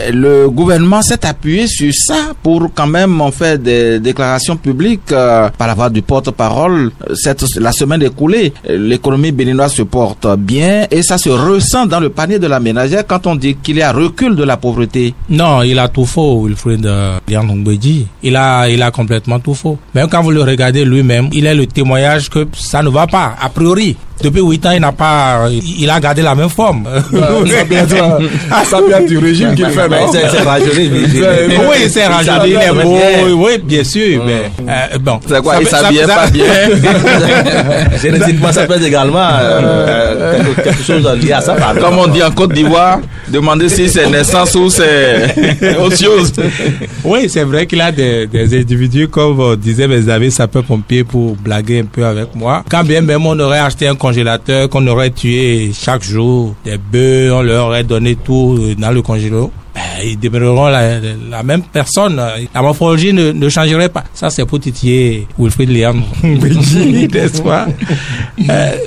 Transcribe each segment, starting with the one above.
Le gouvernement s'est appuyé sur ça pour quand même en faire des déclarations publiques par la voix du porte-parole. La semaine écoulée, l'économie béninoise se porte bien et ça se ressent dans le panier de la ménagère quand on dit qu'il y a recul de la pauvreté. Non, il a tout faux, Wilfried Lian Hongbeji. Il a complètement tout faux. Même quand vous le regardez lui-même, il est le témoignage que ça ne va pas, a priori. Depuis 8 ans, il a gardé la même forme. Ça vient du régime qu'il fait, non? C'est rajeuni. Oui, c'est rajeuni, il est beau, oui, bien sûr, mais bon. C'est quoi, il s'habillait pas bien? Génétiquement, ça peut être également quelque chose lié à ça. Comme on dit en Côte d'Ivoire, demander si c'est naissance ou c'est autre chose. Oui, c'est vrai qu'il a des individus, comme disaient mes amis sapeurs-pompiers pour blaguer un peu avec moi. Quand bien même on aurait acheté un congélateur, qu'on aurait tué chaque jour des bœufs, on leur aurait donné tout dans le congélateur, ils demeureront la même personne. La morphologie ne changerait pas. Ça, c'est pour titiller Wilfried Lian, n'est-ce pas?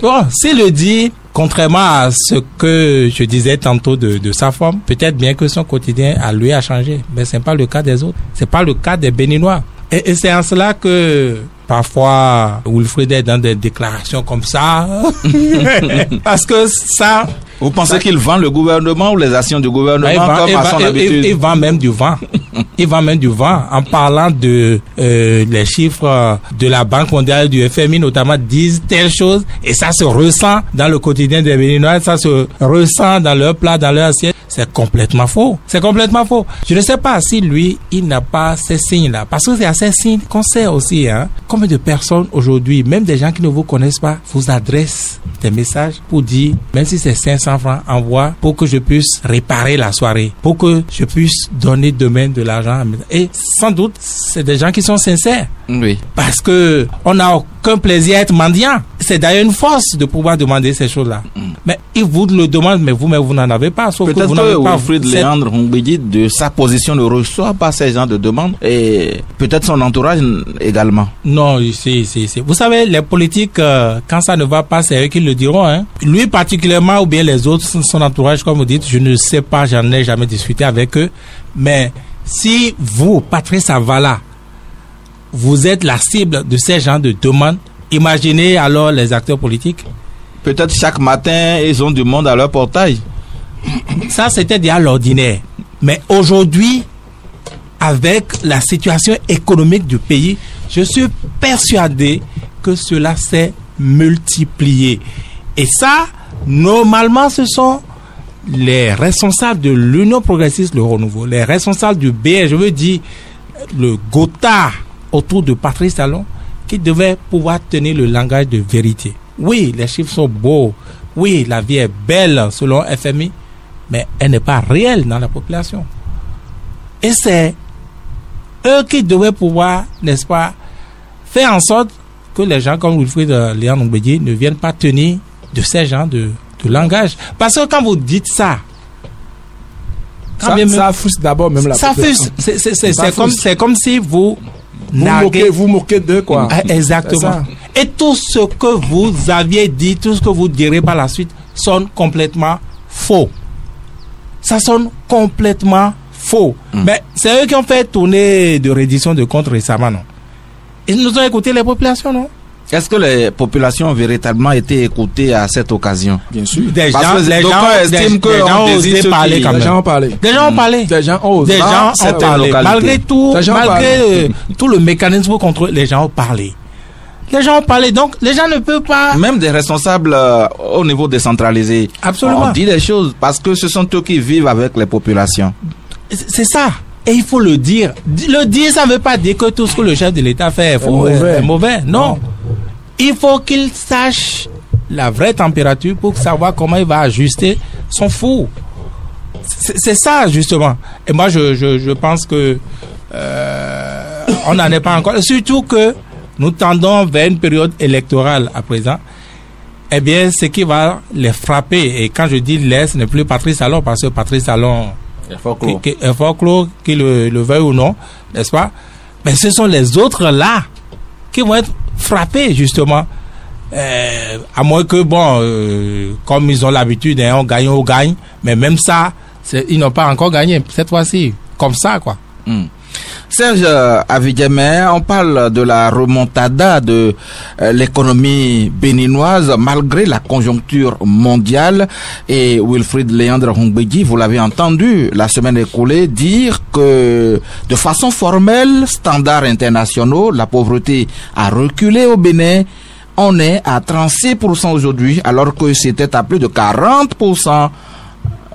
Bon, s'il le dit, contrairement à ce que je disais tantôt de sa forme, peut-être bien que son quotidien à lui a changé, mais c'est pas le cas des autres. C'est pas le cas des Béninois. Et c'est en cela que parfois Wilfried est dans des déclarations comme ça. Parce que ça... Vous pensez qu'il vend le gouvernement ou les actions du gouvernement comme à son habitude? Il vend même du vent. Il vend même du vent en parlant de les chiffres de la Banque mondiale, du FMI notamment, disent telle chose et ça se ressent dans le quotidien des Béninois, ça se ressent dans leur plat, dans leur assiette. C'est complètement faux. C'est complètement faux. Je ne sais pas si lui, il n'a pas ces signes-là. Parce que c'est à ces signes qu'on sait aussi, combien de personnes aujourd'hui, même des gens qui ne vous connaissent pas, vous adressent des messages pour dire, même si c'est 500 francs, envoie pour que je puisse réparer la soirée, pour que je puisse donner demain de l'argent. Et sans doute, c'est des gens qui sont sincères. Oui. Parce que on n'a aucun plaisir à être mendiant. C'est d'ailleurs une force de pouvoir demander ces choses-là. Mais ils vous le demandent, mais vous n'en avez pas. Sauf peut-être que vous Wilfried Lian Hongbeji, de sa position, ne reçoit pas ces gens de demandes et peut-être son entourage également. Non, vous savez, les politiques, quand ça ne va pas, c'est eux qui le diront. Lui particulièrement, ou bien les autres, son entourage, comme vous dites, je ne sais pas, j'en ai jamais discuté avec eux. Mais si vous, Patrice Avala, vous êtes la cible de ces gens de demandes, imaginez alors les acteurs politiques. Peut-être chaque matin, ils ont du monde à leur portail. Ça, c'était déjà l'ordinaire. Mais aujourd'hui, avec la situation économique du pays, je suis persuadé que cela s'est multiplié. Et ça, normalement, ce sont les responsables de l'Union progressiste, le Renouveau, les responsables du BR, je veux dire, le Gotha autour de Patrice Talon, qui devaient pouvoir tenir le langage de vérité. Oui, les chiffres sont beaux. Oui, la vie est belle selon FMI, mais elle n'est pas réelle dans la population. Et c'est eux qui devaient pouvoir, n'est-ce pas, faire en sorte que les gens comme Wilfried Lian Hongbeji ne viennent pas tenir de ces gens de langage. Parce que quand vous dites ça, ça frustre d'abord même la population. Ça frustre. C'est comme si vous moquez d'eux, quoi. Exactement. Et tout ce que vous aviez dit, tout ce que vous direz par la suite, sonne complètement faux. Ça sonne complètement faux. Mais c'est eux qui ont fait tourner de reddition de comptes récemment, non? Ils nous ont écouté, les populations, non? Est-ce que les populations ont véritablement été écoutées à cette occasion? Bien sûr. Les gens ont parlé. Malgré tout, tout le mécanisme contre eux, les gens ont parlé. Les gens ont parlé, donc les gens ne peuvent pas... Même des responsables au niveau décentralisé. Absolument. On dit des choses parce que ce sont eux qui vivent avec les populations. C'est ça. Et il faut le dire. Le dire, ça ne veut pas dire que tout ce que le chef de l'État fait est mauvais. Non. Il faut qu'il sache la vraie température pour savoir comment il va ajuster son four. C'est ça, justement. Et moi, je pense que on n'en est pas encore. Surtout que nous tendons vers une période électorale à présent. Eh bien, ce qui va les frapper, et quand je dis les, ce n'est plus Patrice Talon, parce que Patrice Talon est fort clos, qu'il le veuille ou non, n'est-ce pas? Mais ce sont les autres là qui vont être frappés, justement. À moins que, comme ils ont l'habitude, on gagne, mais même ça, ils n'ont pas encore gagné cette fois-ci. Comme ça, quoi. Serge Avidjemé, on parle de la remontada de l'économie béninoise malgré la conjoncture mondiale, et Wilfried Léandre Hongbeji, vous l'avez entendu la semaine écoulée dire que de façon formelle, standards internationaux, la pauvreté a reculé au Bénin. On est à 36% aujourd'hui, alors que c'était à plus de 40%.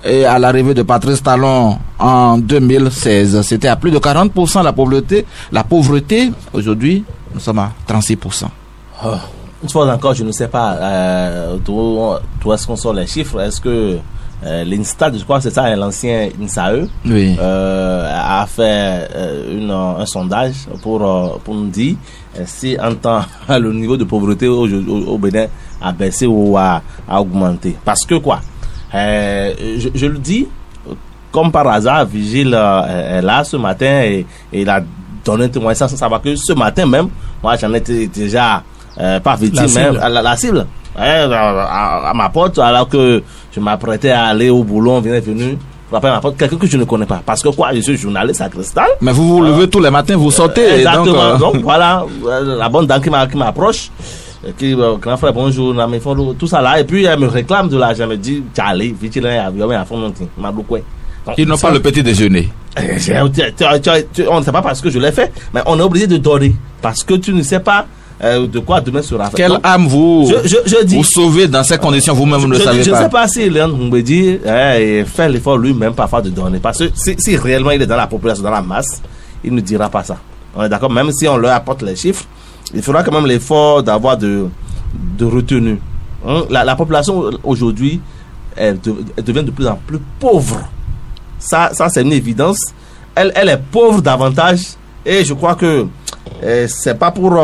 Et à l'arrivée de Patrice Talon en 2016, c'était à plus de 40% la pauvreté. Aujourd'hui, nous sommes à 36%. Une fois encore, je ne sais pas d'où est-ce qu'on sort les chiffres. Est-ce que l'Instat, je crois que c'est ça, l'ancien INSAE, oui, a fait un sondage pour nous dire si en temps le niveau de pauvreté au Bénin a baissé ou a augmenté. Parce que quoi, je le dis, comme par hasard, Vigile est là ce matin et il a donné un témoignage sans savoir que ce matin même, moi j'en étais déjà pas victime, même la cible. À ma porte, alors que je m'apprêtais à aller au boulot, on est venu frapper à ma porte, quelqu'un que je ne connais pas. Parce que quoi, je suis journaliste à Cristal. Mais vous vous levez tous les matins, vous sortez. Exactement. Donc voilà, la bonne dame qui m'approche, grand frère, bonjour, tout ça là, et puis elle me réclame de l'argent, elle me dit, allez, vite, il m'a bloqué. Ils n'ont pas le petit déjeuner. On ne sait pas parce que je l'ai fait, mais on est obligé de donner. Parce que tu ne sais pas de quoi demain sera fait. Quelle âme vous dis, vous sauvez dans ces conditions, vous-même ne savez pas. Je ne sais pas si Léon Hongbeji fait l'effort lui-même parfois de donner. Parce que si réellement il est dans la population, dans la masse, il ne dira pas ça. On est d'accord, même si on leur apporte les chiffres, il faudra quand même l'effort d'avoir de retenue. La population aujourd'hui, elle devient de plus en plus pauvre. Ça c'est une évidence. Elle est pauvre davantage, et je crois que c'est pas pour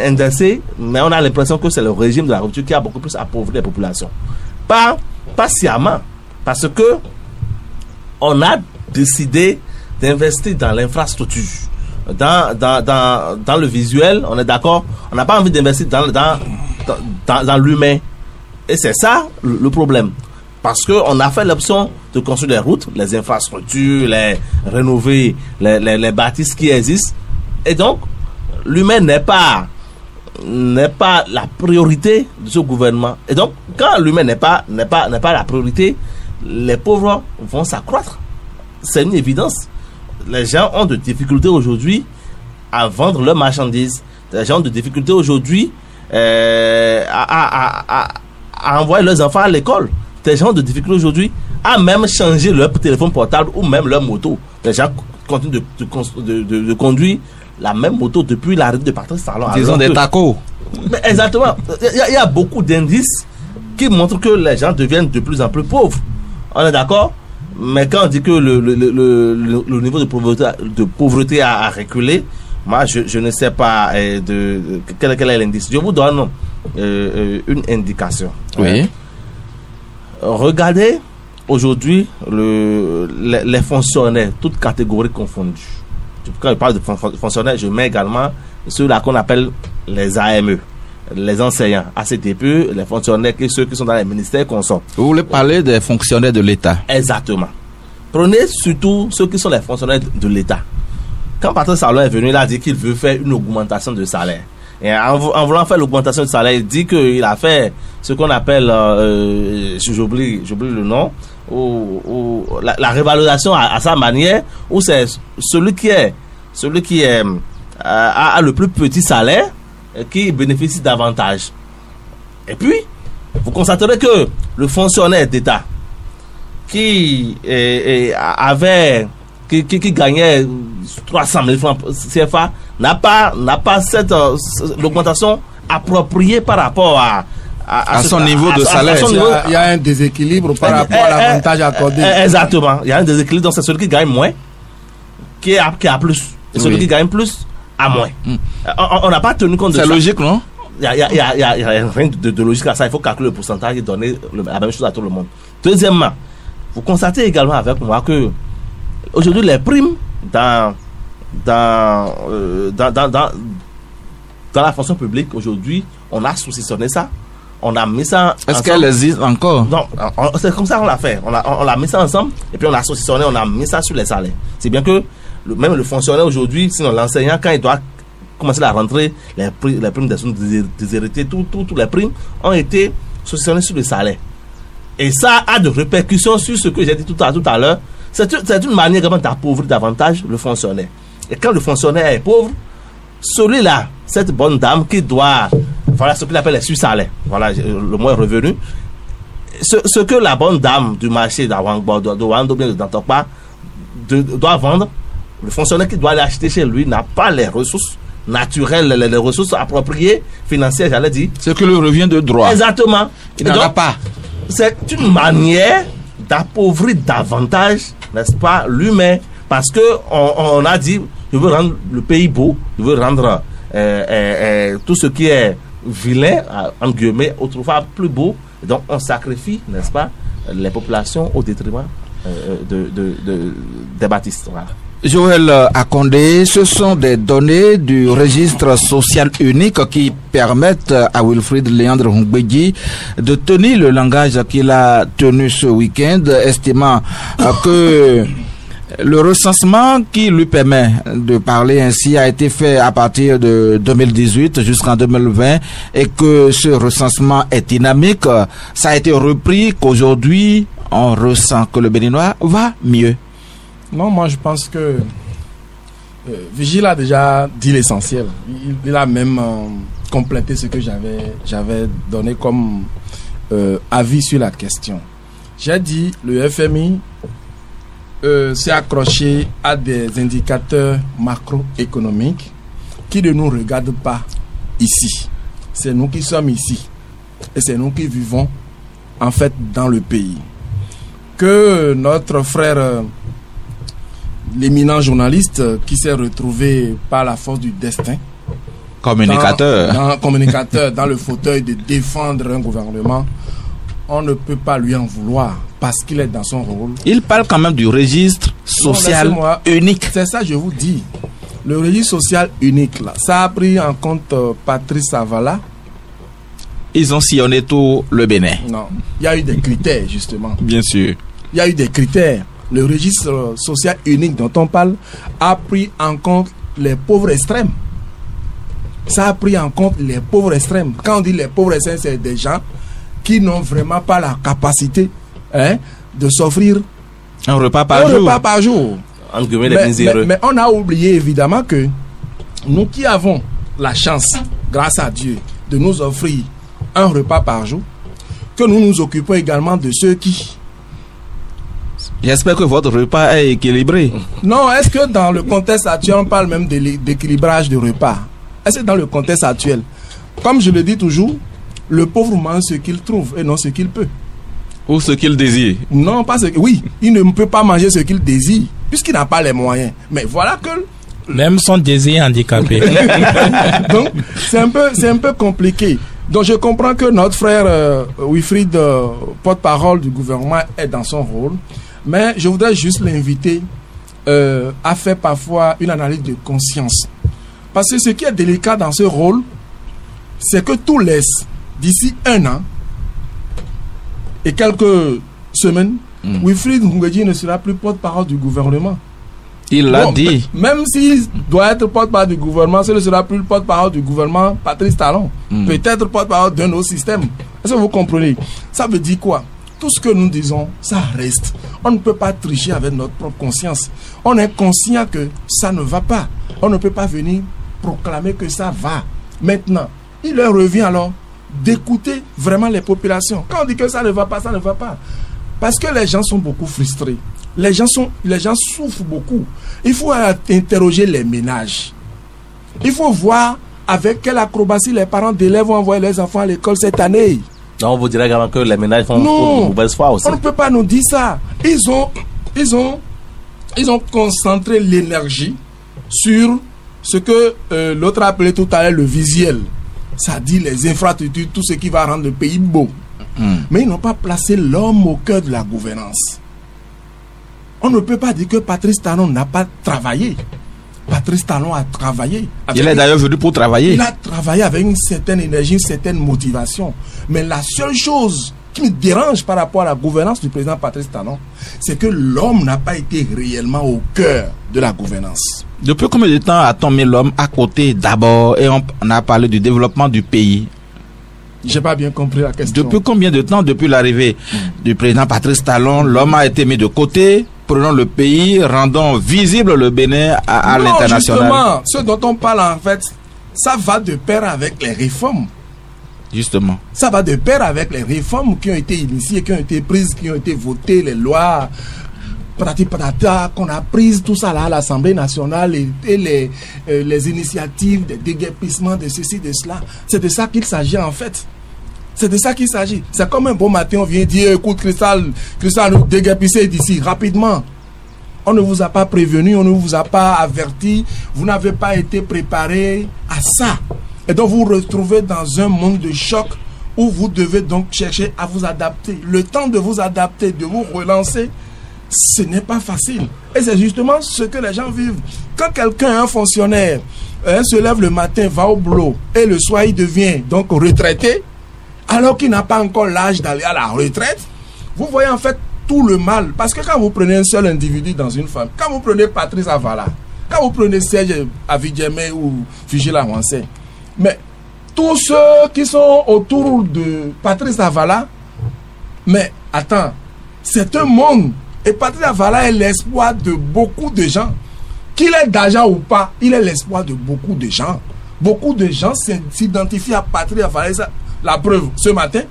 indexer, mais on a l'impression que c'est le régime de la rupture qui a beaucoup plus appauvri les populations. Pas sciemment, parce que on a décidé d'investir dans l'infrastructure, dans le visuel. On est d'accord, on n'a pas envie d'investir dans l'humain, et c'est ça le problème. Parce qu'on a fait l'option de construire les routes, les infrastructures, rénover les bâtisses qui existent. Et donc, l'humain n'est pas la priorité de ce gouvernement. Et donc, quand l'humain n'est pas la priorité, les pauvres vont s'accroître. C'est une évidence. Les gens ont de difficultés aujourd'hui à vendre leurs marchandises. Les gens ont de difficultés aujourd'hui à envoyer leurs enfants à l'école. Des gens ont de difficultés aujourd'hui à même changer leur téléphone portable ou même leur moto. Les gens continuent de conduire la même moto depuis l'arrivée de Patrice Talon. Disons des tacos. Mais exactement. Il y a beaucoup d'indices qui montrent que les gens deviennent de plus en plus pauvres. On est d'accord? Mais quand on dit que le niveau de pauvreté a reculé, moi je ne sais pas quel est l'indice. Je vous donne une indication. Oui. Regardez aujourd'hui les fonctionnaires, toutes catégories confondues. Quand je parle de fonctionnaires, je mets également ceux-là qu'on appelle les AME, les enseignants, ACTPE, les fonctionnaires, ceux qui sont dans les ministères qu'on sort. Vous voulez parler des fonctionnaires de l'État? Exactement. Prenez surtout ceux qui sont les fonctionnaires de l'État. Quand Patrice Talon est venu, il a dit qu'il veut faire une augmentation de salaire. Et en voulant faire l'augmentation de salaire, il dit qu'il a fait ce qu'on appelle, j'oublie le nom, ou la révalorisation à sa manière, où c'est celui qui a le plus petit salaire qui bénéficie davantage. Et puis, vous constaterez que le fonctionnaire d'État qui gagnait 300 000 francs CFA n'a pas l'augmentation appropriée par rapport à son niveau de salaire. Il y a un déséquilibre par rapport à l'avantage accordé. Exactement. Il y a un déséquilibre. Donc c'est celui qui gagne moins qui a plus. Et celui qui gagne plus a moins. On n'a pas tenu compte de ça. C'est logique, non? Il y a rien de logique à ça. Il faut calculer le pourcentage et donner la même chose à tout le monde. Deuxièmement, vous constatez également avec moi que aujourd'hui les primes dans la fonction publique, aujourd'hui, on a saucissonné ça. on a mis ça Est-ce ensemble. qu'elle existe encore? Non, c'est comme ça qu'on l'a fait. On l'a mis ça ensemble et puis on a saucissonné, on a mis ça sur les salaires. C'est bien que même le fonctionnaire aujourd'hui, sinon l'enseignant, quand il doit commencer la rentrée, les primes des héritiers, toutes les primes ont été saucissonnées sur le salaire. Et ça a de répercussions sur ce que j'ai dit tout à l'heure. C'est une manière vraiment d'appauvrir davantage le fonctionnaire. Et quand le fonctionnaire est pauvre, celui-là, cette bonne dame qui doit, voilà ce qu'il appelle les sous-salaires, voilà le mot est revenu, ce que la bonne dame du marché d'Awangbo, de Wando, bien de Dantokpa, doit vendre, le fonctionnaire qui doit aller acheter chez lui n'a pas les ressources naturelles, les ressources appropriées, financières, j'allais dire. Ce qui lui revient de droit. Exactement. Il n'en a pas. C'est une manière d'appauvrir davantage, n'est-ce pas, l'humain, parce que on a dit, je veux rendre le pays beau, je veux rendre tout ce qui est vilain, en guillemets, autrefois plus beau. Et donc on sacrifie, n'est-ce pas, les populations au détriment des baptistes. Voilà. Joël Akondé, ce sont des données du registre social unique qui permettent à Wilfried Léandre Hongbeji de tenir le langage qu'il a tenu ce week-end, estimant que le recensement qui lui permet de parler ainsi a été fait à partir de 2018 jusqu'en 2020 et que ce recensement est dynamique. Ça a été repris qu'aujourd'hui on ressent que le Béninois va mieux. Non, moi je pense que Vigile a déjà dit l'essentiel. Il a même complété ce que j'avais donné comme avis sur la question. J'ai dit le FMI s'est accroché à des indicateurs macroéconomiques qui ne nous regardent pas ici. C'est nous qui sommes ici et c'est nous qui vivons en fait dans le pays. Que notre frère l'éminent journaliste qui s'est retrouvé par la force du destin communicateur dans le fauteuil de défendre un gouvernement, on ne peut pas lui en vouloir parce qu'il est dans son rôle. Il parle quand même du registre social unique. C'est ça, je vous dis. Le registre social unique, là, ça a pris en compte Patrice Savala. Ils ont sillonné tout le Bénin. Non, il y a eu des critères, justement. Bien sûr. Il y a eu des critères. Le registre social unique dont on parle a pris en compte les pauvres extrêmes. Ça a pris en compte les pauvres extrêmes. Quand on dit les pauvres extrêmes, c'est des gens qui n'ont vraiment pas la capacité de s'offrir un repas par jour. Mais on a oublié évidemment que nous qui avons la chance, grâce à Dieu, de nous offrir un repas par jour, que nous nous occupons également de ceux qui... J'espère que votre repas est équilibré. Non, est-ce que dans le contexte actuel, on parle même d'équilibrage de repas? Est-ce que dans le contexte actuel, comme je le dis toujours, le pauvre mange ce qu'il trouve et non ce qu'il peut? Ou ce qu'il désire? Non, pas ce que... Oui, il ne peut pas manger ce qu'il désire, puisqu'il n'a pas les moyens. Mais voilà que... Même son désir handicapé. Donc, c'est un peu compliqué. Donc, je comprends que notre frère Wilfried, porte-parole du gouvernement, est dans son rôle. Mais je voudrais juste l'inviter à faire parfois une analyse de conscience. Parce que ce qui est délicat dans ce rôle, c'est que tout laisse d'ici 1 an et quelques semaines, Wilfried Hongbeji ne sera plus porte-parole du gouvernement. Il l'a dit. Même s'il doit être porte-parole du gouvernement, ce ne sera plus le porte-parole du gouvernement Patrice Talon. Peut-être porte-parole d'un autre système. Est-ce que vous comprenez? Ça veut dire quoi? Tout ce que nous disons, ça reste. On ne peut pas tricher avec notre propre conscience. On est conscient que ça ne va pas. On ne peut pas venir proclamer que ça va. Maintenant, il leur revient alors d'écouter vraiment les populations. Quand on dit que ça ne va pas, ça ne va pas. Parce que les gens sont beaucoup frustrés. Les gens souffrent beaucoup. Il faut interroger les ménages. Il faut voir avec quelle acrobatie les parents d'élèves vont envoyer leurs enfants à l'école cette année. Non, on vous dirait également que les ménages font une mauvaise foi aussi. On ne peut pas nous dire ça. Ils ont concentré l'énergie sur ce que l'autre a appelé tout à l'heure le visuel. Ça dit les infrastructures, tout ce qui va rendre le pays beau. Mais ils n'ont pas placé l'homme au cœur de la gouvernance. On ne peut pas dire que Patrice Talon n'a pas travaillé. Patrice Talon a travaillé. Il est d'ailleurs venu pour travailler. Il a travaillé avec une certaine énergie, une certaine motivation. Mais la seule chose qui me dérange par rapport à la gouvernance du président Patrice Talon, c'est que l'homme n'a pas été réellement au cœur de la gouvernance. Depuis combien de temps a-t-on mis l'homme à côté d'abord et on a parlé du développement du pays? J'ai pas bien compris la question. Depuis combien de temps, depuis l'arrivée du président Patrice Talon, l'homme a été mis de côté? Prenons le pays, rendons visible le Bénin à l'international. Justement, ce dont on parle en fait, ça va de pair avec les réformes. Justement. Ça va de pair avec les réformes qui ont été initiées, qui ont été prises, qui ont été votées, les lois qu'on a prises, tout ça là à l'Assemblée nationale et les initiatives de déguerpissement de ceci, de cela. C'est de ça qu'il s'agit en fait. C'est de ça qu'il s'agit. C'est comme un bon matin, on vient dire, écoute Cristal, nous déguerpissez d'ici rapidement. On ne vous a pas prévenu, on ne vous a pas averti, vous n'avez pas été préparé à ça. Et donc vous vous retrouvez dans un monde de choc où vous devez donc chercher à vous adapter. Le temps de vous adapter, de vous relancer, ce n'est pas facile. Et c'est justement ce que les gens vivent. Quand quelqu'un, un fonctionnaire, se lève le matin, va au boulot, et le soir il devient donc retraité, alors qu'il n'a pas encore l'âge d'aller à la retraite, vous voyez en fait tout le mal. Parce que quand vous prenez un seul individu dans une famille, quand vous prenez Patrice Avala, quand vous prenez Serge Avidjeme ou Figila Wansé, mais tous ceux qui sont autour de Patrice Avala, mais attends, c'est un monde. Et Patrice Avala est l'espoir de beaucoup de gens. Qu'il ait d'argent ou pas, il est l'espoir de beaucoup de gens. Beaucoup de gens s'identifient à Patrice Avala. La preuve, ce matin,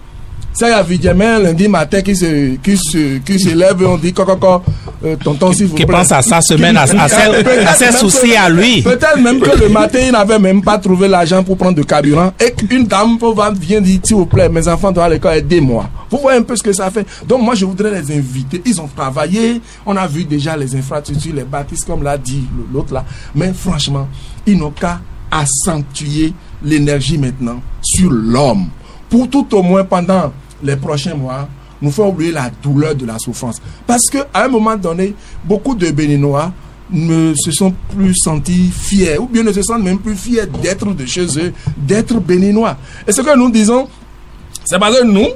c'est Avidjeme lundi matin qui se lève et on dit tonton s'il vous plaît. Qui pense à sa semaine, à ses soucis à lui. Peut-être même que le matin il n'avait même pas trouvé l'argent pour prendre du carburant et qu'une dame vient dire s'il vous plaît mes enfants doivent à l'école, aidez-moi. Vous voyez un peu ce que ça fait. Donc moi je voudrais les inviter. Ils ont travaillé, on a vu déjà les infrastructures, les bâtisses comme l'a dit l'autre là. Mais franchement, ils n'ont qu'à accentuer l'énergie maintenant sur l'homme. Pour tout au moins pendant les prochains mois, nous faire oublier la douleur de la souffrance. Parce qu'à un moment donné, beaucoup de Béninois ne se sont plus sentis fiers, ou bien ne se sentent même plus fiers d'être de chez eux, d'être Béninois. Et ce que nous disons, c'est parce que nous,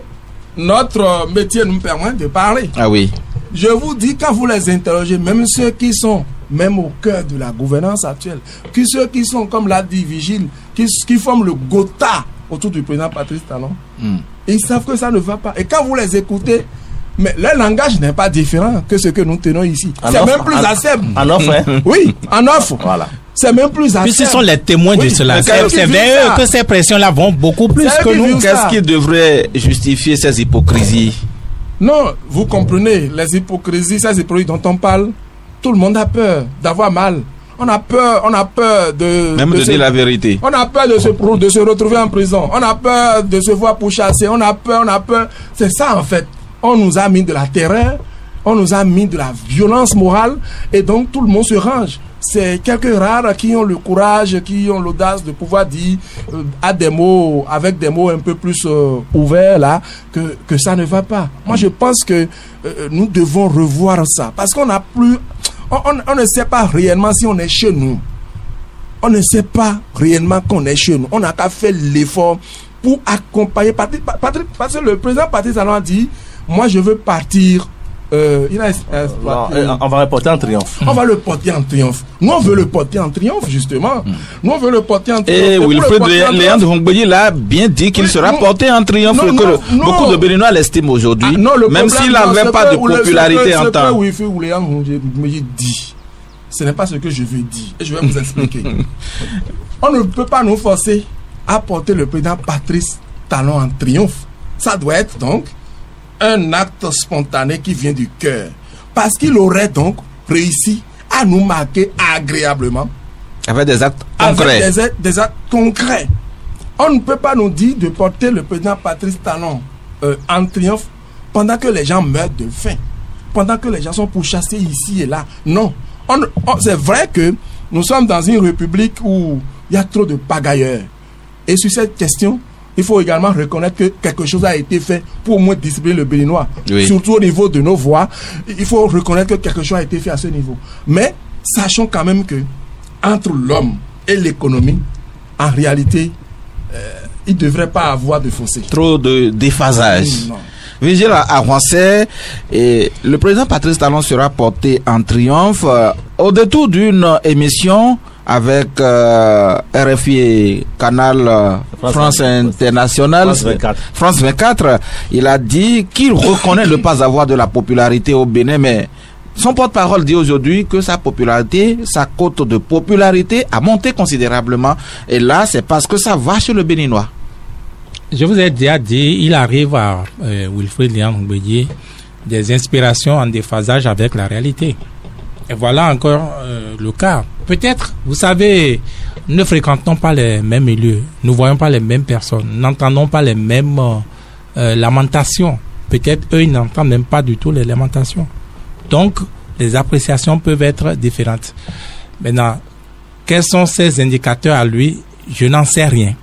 notre métier nous permet de parler. Ah oui. Je vous dis, quand vous les interrogez, même ceux qui sont même au cœur de la gouvernance actuelle, que ceux qui sont, comme l'a dit Vigile, qui forment le Gotha autour du président Patrice Talon, ils savent que ça ne va pas. Et quand vous les écoutez, mais leur langage n'est pas différent que ce que nous tenons ici. C'est même plus acerbe. En offre, hein? Oui, en offre. Voilà. C'est même plus acerbe. Puis ce sont les témoins de cela. C'est vers eux que ces pressions-là vont beaucoup plus que nous. Qu'est-ce qui devrait justifier ces hypocrisies? Non, vous comprenez, les hypocrisies, ces hypocrisies dont on parle, tout le monde a peur d'avoir mal. On a peur de... Même de dire la vérité. On a peur de se retrouver en prison. On a peur de se voir pourchasser. On a peur. C'est ça en fait. On nous a mis de la terreur. On nous a mis de la violence morale. Et donc tout le monde se range. C'est quelques rares qui ont le courage, qui ont l'audace de pouvoir dire avec des mots un peu plus ouverts là, que ça ne va pas. Moi je pense que nous devons revoir ça. Parce qu'on n'a plus... On ne sait pas réellement si on est chez nous. On ne sait pas réellement qu'on est chez nous. On n'a qu'à faire l'effort pour accompagner Patrice. Parce que le président Patrice Talon a dit, moi je veux partir. On va le porter en triomphe. On va le porter en triomphe. Nous on veut le porter en triomphe justement. Nous on veut le porter en triomphe. Et Wilfred Léon de Hongbeyi l'a bien dit qu'il sera porté en triomphe. Beaucoup de Béninois l'estiment aujourd'hui. Même s'il n'avait pas de popularité en temps. Wilfred Léon de Hongbeyi dit, ce n'est pas ce que je veux dire. Et je vais vous expliquer. On ne peut pas nous forcer à porter le président Patrice Talon en triomphe. Ça doit être donc un acte spontané qui vient du cœur. Parce qu'il aurait donc réussi à nous marquer agréablement. Avec des actes concrets. Avec des actes concrets. On ne peut pas nous dire de porter le président Patrice Talon en triomphe pendant que les gens meurent de faim. Pendant que les gens sont pourchassés ici et là. Non. C'est vrai que nous sommes dans une république où il y a trop de pagailleurs. Et sur cette question, il faut également reconnaître que quelque chose a été fait pour au moins discipliner le Béninois. Oui. Surtout au niveau de nos voix. Il faut reconnaître que quelque chose a été fait à ce niveau. Mais sachons quand même que entre l'homme et l'économie, en réalité, il ne devrait pas avoir de fossé. Trop de déphasage. Non. Vigile à Roissy, et le président Patrice Talon sera porté en triomphe au détour d'une émission avec RFI et Canal France International, France 24. Il a dit qu'il reconnaît ne pas avoir de la popularité au Bénin, mais son porte-parole dit aujourd'hui que sa popularité, sa cote de popularité a monté considérablement. Et là, c'est parce que ça va chez le Béninois. Je vous ai déjà dit, il arrive à Wilfrid Léon Ngbeyi des inspirations en déphasage avec la réalité. Et voilà encore le cas. Peut-être, vous savez, nous ne fréquentons pas les mêmes milieux, nous ne voyons pas les mêmes personnes, nous n'entendons pas les mêmes lamentations. Peut-être eux, ils n'entendent même pas du tout les lamentations. Donc, les appréciations peuvent être différentes. Maintenant, quels sont ces indicateurs à lui? Je n'en sais rien.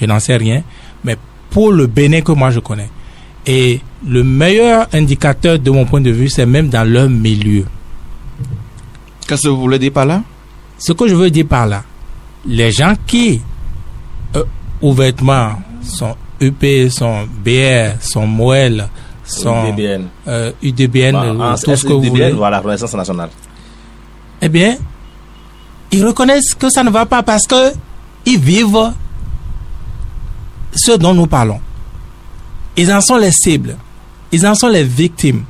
Je n'en sais rien. Mais pour le Bénin que moi je connais, et le meilleur indicateur de mon point de vue, c'est même dans leur milieu. Qu'est-ce que vous voulez dire par là? Ce que je veux dire par là, les gens qui ouvertement sont UP, sont BR, sont Moël, sont UDBN, tout ce que vous voulez. Voilà, Renaissance nationale. Eh bien, ils reconnaissent que ça ne va pas parce que ils vivent ce dont nous parlons. Ils en sont les cibles. Ils en sont les victimes.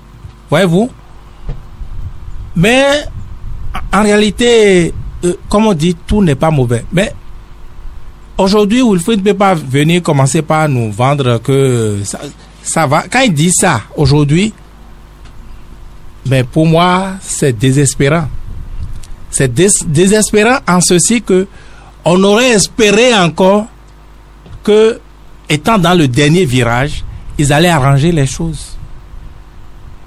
Voyez-vous? Mais, en réalité, comme on dit, tout n'est pas mauvais. Mais, aujourd'hui, Wilfrid ne peut pas venir commencer par nous vendre que ça va. Quand il dit ça, aujourd'hui, mais pour moi, c'est désespérant. C'est désespérant en ceci que on aurait espéré encore que, étant dans le dernier virage, ils allaient arranger les choses.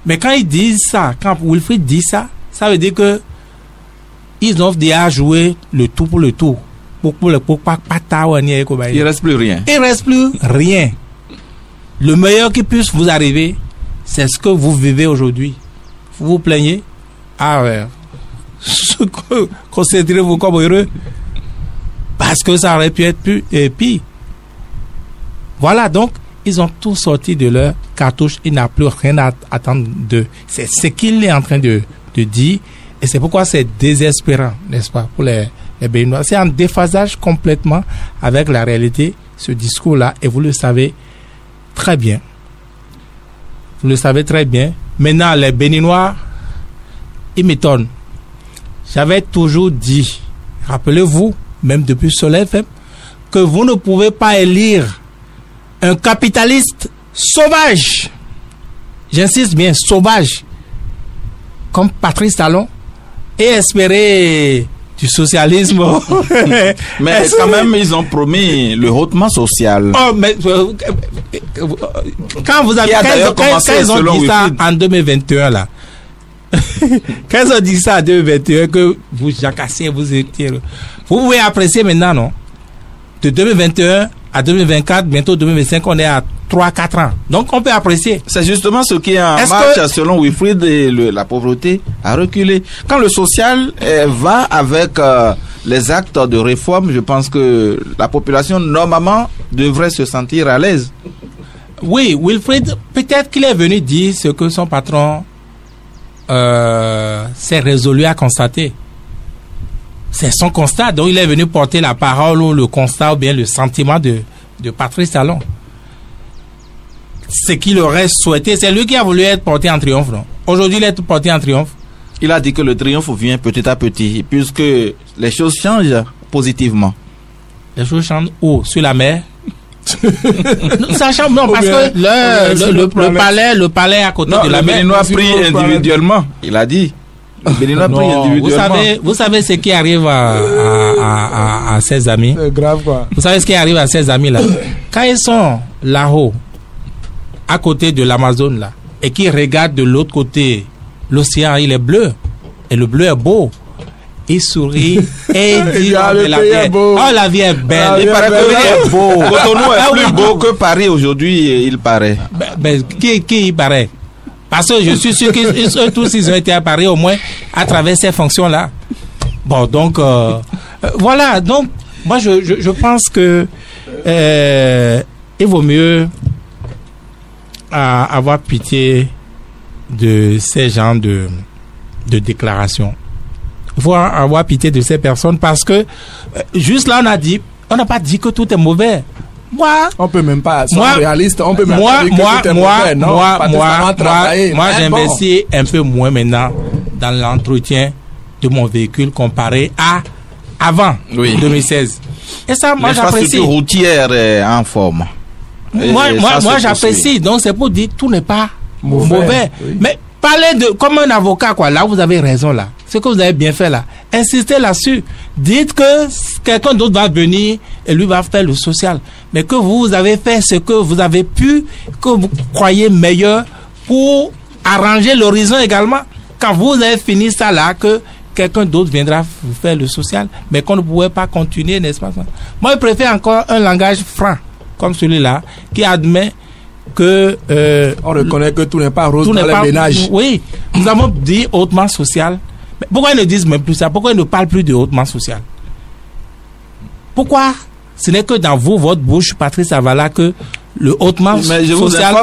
Mais quand ils disent ça, quand Wilfrid dit ça, ça veut dire que ils ont déjà joué le tout pour le tout. Il ne reste plus rien. Il ne reste plus rien. Le meilleur qui puisse vous arriver, c'est ce que vous vivez aujourd'hui. Vous vous plaignez? Ah ouais. Considérez-vous comme heureux. Parce que ça aurait pu être plus pire. Voilà, donc, ils ont tout sorti de leur cartouche. Il n'a plus rien à attendre d'eux. C'est ce qu'il est en train de dire. Et c'est pourquoi c'est désespérant, n'est-ce pas, pour les Béninois. C'est en déphasage complètement avec la réalité, ce discours-là. Et vous le savez très bien. Vous le savez très bien. Maintenant, les Béninois, ils m'étonnent. J'avais toujours dit, rappelez-vous, même depuis Soleil FM, que vous ne pouvez pas élire un capitaliste sauvage, j'insiste bien, sauvage, comme Patrice Talon, et espérer du socialisme. Mais quand même, ils ont promis le hautement social. Oh, mais quand vous avez quand ils ont dit ça en 2021 là, quand ils ont dit ça en 2021 que vous jacassez, vous étiez, vous pouvez apprécier maintenant, non? De 2021 à 2024, bientôt 2025, on est à 3-4 ans. Donc, on peut apprécier. C'est justement ce qui est en marche, selon Wilfrid, et la pauvreté a reculé. Quand le social va avec les actes de réforme, je pense que la population, normalement, devrait se sentir à l'aise. Oui, Wilfrid, peut-être qu'il est venu dire ce que son patron s'est résolu à constater. C'est son constat, donc il est venu porter la parole ou le constat ou bien le sentiment de Patrice Talon. Ce qu'il aurait souhaité, c'est lui qui a voulu être porté en triomphe, non? Aujourd'hui, il est porté en triomphe. Il a dit que le triomphe vient petit à petit, puisque les choses changent positivement. Les choses changent où? Sur la mer? Ça change, non, parce que le palais est à côté de la mer. Le Béninois prie individuellement, il a dit. Vous savez ce qui arrive à ses amis. C'est grave, quoi. Vous savez ce qui arrive à ses amis là. Quand ils sont là-haut, à côté de l'Amazone là, et qu'ils regardent de l'autre côté, l'océan il est bleu, et le bleu est beau. Il sourit et il dit la vie est beau. Oh, la vie est belle. Il paraît que c'est beau. Cotonou est plus beau que Paris aujourd'hui, il paraît. Qui il paraît? Parce que je suis sûr qu'ils tous ils ont été à Paris au moins à travers ces fonctions-là. Bon, donc voilà. Donc moi je pense que il vaut mieux avoir pitié de ces gens de déclaration. Il faut avoir pitié de ces personnes parce que juste là on n'a pas dit que tout est mauvais. On peut même pas, réaliste, on peut même pas dire que tout est mauvais, non? Moi, j'investis un peu moins maintenant dans l'entretien de mon véhicule comparé à avant 2016. Et ça, moi, j'apprécie. L'infrastructure routière est en forme. Moi, j'apprécie. Donc, c'est pour dire que tout n'est pas mauvais. Oui. Mais parlez comme un avocat, quoi. Là, vous avez raison, là. Ce que vous avez bien fait, là. Insistez là-dessus. Dites que quelqu'un d'autre va venir et lui va faire le social. Mais que vous avez fait ce que vous avez pu, que vous croyez meilleur pour arranger l'horizon également. Quand vous avez fini ça, là, que quelqu'un d'autre viendra vous faire le social, mais qu'on ne pouvait pas continuer, n'est-ce pas? Moi, je préfère encore un langage franc, comme celui-là, qui admet que... on reconnaît que tout n'est pas rose dans les ménages. Oui, nous avons dit hautement social. Mais pourquoi ils ne disent même plus ça? Pourquoi ils ne parlent plus de hautement social? Pourquoi ce n'est que dans votre bouche, Patrice Avala, que le hautement social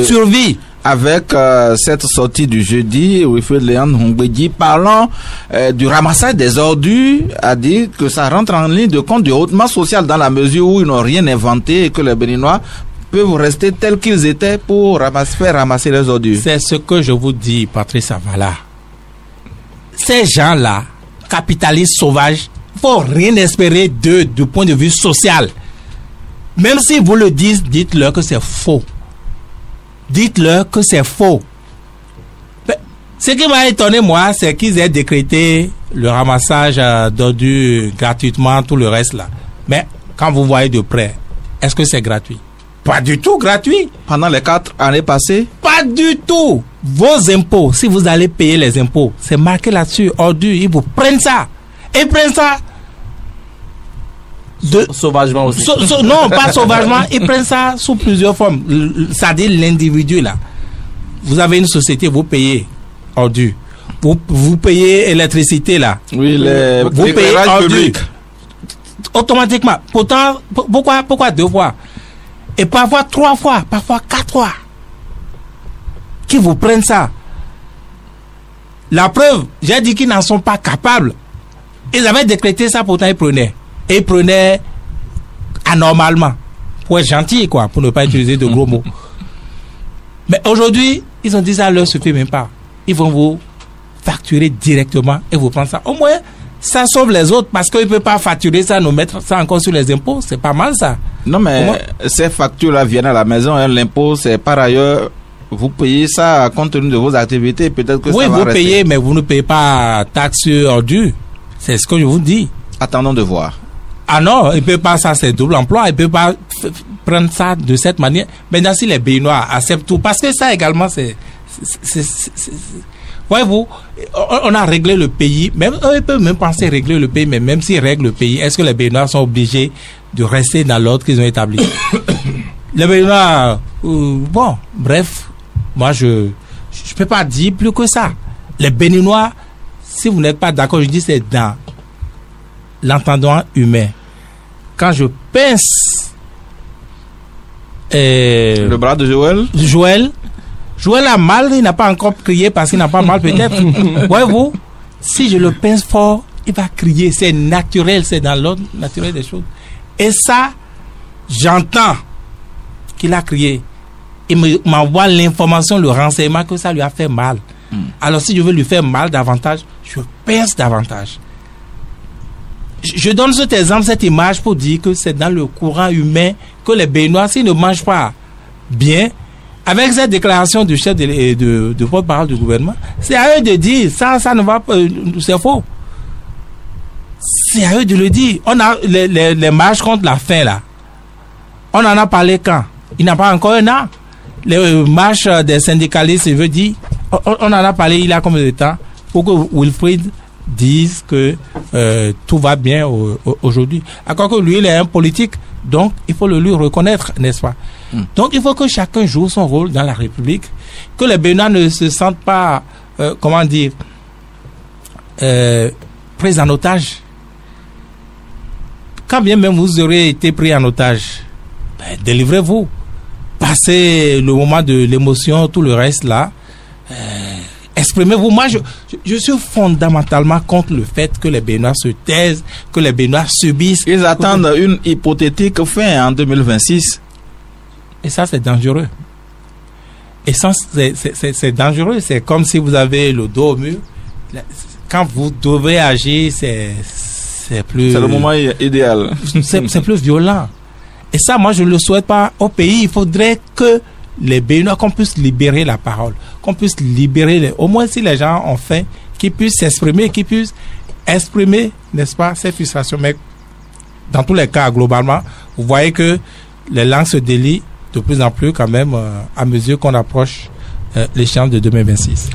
survit? Avec cette sortie du jeudi, Wilfred Léon Hongbeji, parlant du ramassage des ordures, a dit que ça rentre en ligne de compte du hautement social dans la mesure où ils n'ont rien inventé et que les Béninois peuvent rester tels qu'ils étaient pour faire ramasser les ordures. C'est ce que je vous dis, Patrice Avala. Ces gens-là, capitalistes sauvages, il ne faut rien espérer d'eux du point de vue social. Même si vous le dites, dites-leur que c'est faux. Dites-leur que c'est faux. Mais ce qui m'a étonné, moi, c'est qu'ils aient décrété le ramassage d'ordures gratuitement, tout le reste là. Mais quand vous voyez de près, est-ce que c'est gratuit? Pas du tout gratuit. Pendant les 4 années passées? Pas du tout. Vos impôts, si vous allez payer les impôts, c'est marqué là-dessus, ordures, ils vous prennent ça. Ils prennent ça. Sauvagement aussi. Non, pas sauvagement. Ils prennent ça sous plusieurs formes. C'est-à-dire l'individu là. Vous avez une société, vous payez ordures. Vous payez électricité là. Oui, vous payez ordures. Automatiquement. Pourtant, pourquoi 2 fois? Et parfois 3 fois, parfois 4 fois. Qui vous prennent ça. La preuve, j'ai dit qu'ils n'en sont pas capables. Ils avaient décrété ça, pourtant ils prenaient. Et ils prenaient anormalement. Pour être gentil, quoi, pour ne pas utiliser de gros mots. Mais aujourd'hui, ils ont dit ça leur suffit même pas. Ils vont vous facturer directement et vous prendre ça. Au moins, ça sauve les autres parce qu'ils ne peuvent pas facturer ça, nous mettre ça encore sur les impôts. C'est pas mal ça. Non, mais ces factures-là viennent à la maison. Hein, l'impôt, c'est par ailleurs, vous payez ça compte tenu de vos activités. Peut-être que oui, ça va vous rester. payez, mais vous ne payez pas taxe sur ordures. C'est ce que je vous dis. Attendons de voir. Ah non, il ne peut pas, ça c'est double emploi, il ne peut pas prendre ça de cette manière. Maintenant, si les Béninois acceptent tout, parce que ça également, voyez-vous, on a réglé le pays, même eux, ils peuvent même penser régler le pays, mais même s'ils règlent le pays, est-ce que les Béninois sont obligés de rester dans l'ordre qu'ils ont établi? Les Béninois, bon, bref, moi je ne peux pas dire plus que ça. Les Béninois, si vous n'êtes pas d'accord, je dis c'est dans l'entendement humain. Quand je pince le bras de Joël a mal, il n'a pas encore crié parce qu'il n'a pas mal peut-être. Voyez-vous, si je le pince fort, il va crier. C'est naturel, c'est dans l'ordre naturel des choses. Et ça, j'entends qu'il a crié. Il m'envoie l'information, le renseignement que ça lui a fait mal. Alors si je veux lui faire mal davantage, je pince davantage. Je donne cet exemple, cette image pour dire que c'est dans le courant humain que les Béninois, s'ils ne mangent pas bien, avec cette déclaration du chef de porte-parole du gouvernement, c'est à eux de dire ça ne va pas, c'est faux. C'est à eux de le dire. On a les marches contre la faim là. On en a parlé quand? Il n'y a pas encore un an. Les marches des syndicalistes, je veux dire, on en a parlé il y a combien de temps pour que Wilfred dise que tout va bien aujourd'hui. Encore que lui, il est un politique, donc il faut le lui reconnaître, n'est-ce pas? Donc il faut que chacun joue son rôle dans la République, que les Béninois ne se sentent pas, comment dire, pris en otage. quand bien même vous aurez été pris en otage, délivrez-vous. Passez le moment de l'émotion, tout le reste là. Exprimez-vous. Moi, je suis fondamentalement contre le fait que les Béninois se taisent, que les Béninois subissent. Ils attendent une hypothétique fin en 2026. Et ça, c'est dangereux. Et ça, c'est dangereux. C'est comme si vous avez le dos au mur. Quand vous devez agir, c'est plus... C'est le moment idéal. C'est plus violent. Et ça, moi, je ne le souhaite pas au pays. Il faudrait que les Béninois, qu'on puisse libérer la parole, qu'on puisse libérer, au moins si les gens ont faim, qu'ils puissent s'exprimer, n'est-ce pas, ces frustrations. Mais dans tous les cas, globalement, vous voyez que les langues se délient de plus en plus quand même à mesure qu'on approche l'échéance de 2026.